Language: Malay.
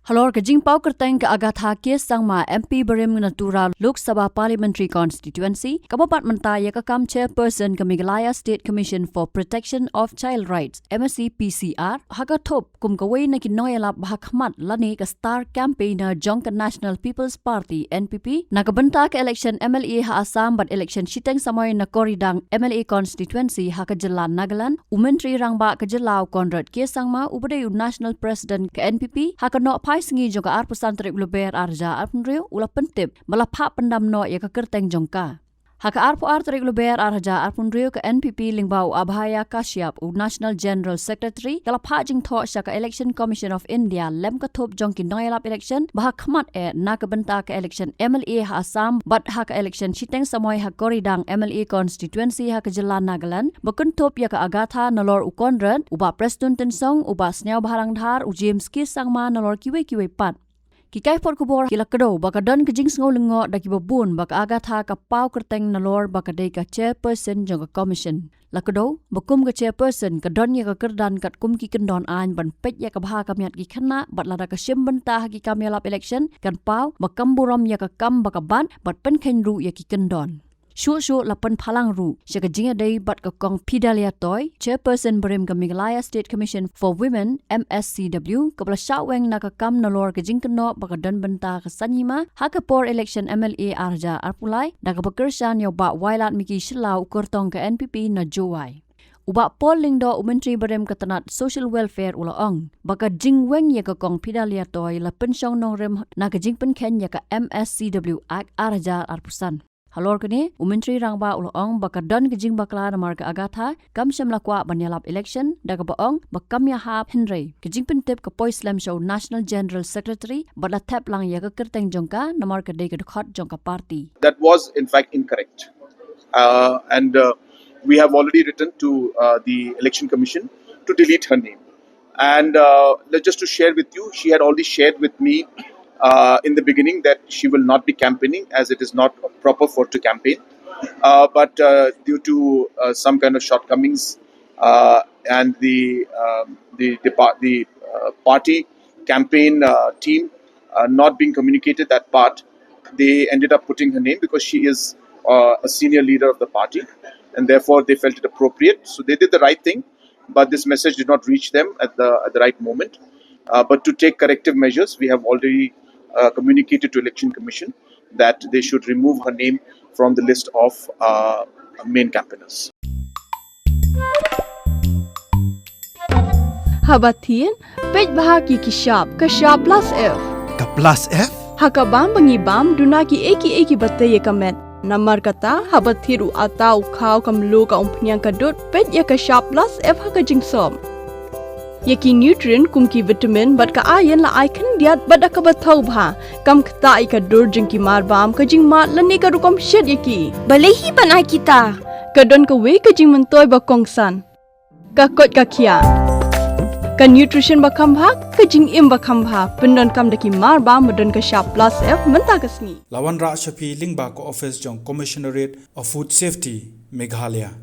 Halor ke jing pau Kyrteng ke Agatha kes sangma MP Berim Natura Lok Sabha Parliamentary Constituency kabapat mentaya ke kam chairperson ke Meghalaya State Commission for Protection of Child Rights MSC PCR haka Thup kum kawai na kinoyalap bahakmat lani ke star campaigner Jong ke National People's Party NPP na kebenta ke election MLA ha Assam bat election Kyrteng samoy na Koridang MLA Constituency haka Jelan Nagaland Umentri rangba ke Jelau Conrad kes sangma ubadayu National President ke NPP haka no sengi jong ka arpusan tarik luber arja arpunrio ula Pyntip malapha pendam no ya ka Kyrteng jongka haka arpu tarik luber arja arpunrio ke NPP lingbau abhaya Kashyap u National General Secretary kalapha jing tho sya ka Election Commission of India lem ka Thup jong ki noyalap election bahakmat na ka benta ka election MLA ha Assam bat ha ka election Kyrteng samoy ha Koridang MLA Constituency ha ka Jelan Nagaland bakun Thup ya ka Agatha nalor u Conrad uba Preston Tensong uba Snyau Baharang Dhar u James Kis sangma nalor kiwe pat Kikai por kubor kila kedo baka don ke jing sngo lengo da ki babun baka Agatha ka pau Kyrteng nalor baka dei ka chairperson jong ka commission la kedo bakum ka chairperson ka don ya ka kerdan kat kum ki kendon an ban pet ya ka bha ka miat ki khana bat la da ka sim benta ki kam yalap election kan pau bakam buram ya ka kam baka ban bat pen khen ru ya ki kendon Shu lapan phalang ru shaka jinga day bat ka kong Pidalia toy chairperson Berim ka Meghalaya State Commission for Women MSCW kabla shaweng na ka kam nalor ka jingkno baka don benta ka sanyima haka por election MLA arja arpulai da ka bakershan yo ba wailat miki shilau Kyrteng ka NPP na jowai Uba polling do umentri Berim katanat social welfare ulaong baka jingweng ya ka kong Pidalia toy la pensyong nong rem na ka jingpen ken ya ka MSCW arja arpusan Halor kini, umentri rangba ulong baka don kejing bakla na marga Agatha kam syam lakwa banyalap election daga baong bakam ya hap Henry kejing Pyntip ka Poi Slam Show National General Secretary badla tap lang ya ka Kyrteng jongka na marga dei ka dkhot jongka party. That was in fact incorrect. And we have already written to the Election Commission to delete her name. And just to share with you, she had already shared with me in the beginning that she will not be campaigning as it is not proper for to campaign. But due to some kind of shortcomings and the party campaign team not being communicated that part, they ended up putting her name because she is a senior leader of the party and therefore they felt it appropriate. So they did the right thing, but this message did not reach them at the right moment. But to take corrective measures, we have already communicated to Election Commission that they should remove her name from the list of main campaigners. Habatin, pej bahagi kishap, kashap plus F. Ka plus F? Hakabam bangibam dunaki eki bataya kamet. Namar kata habathiru atau kau kamlu ka umpnyang kadut pej ya kashap plus F haka jingsom. Yaki nutrient kumki vitamin bat ka ayan la icon diat bada ka bathau bha kam khta ika dur jingki marbam ka jing mat lani ka rukom shed yaki balehi banai kita ka don ka we ka jing mentoy ba kongsan ka kot ka kia ka nutrition ba khambha ka jing im ba khambha pendon kam daki marbam madon ka sharp plus F menta ka sni Lawan Ra Shafi Lingba ko office jong Commissionerate of Food Safety Meghalaya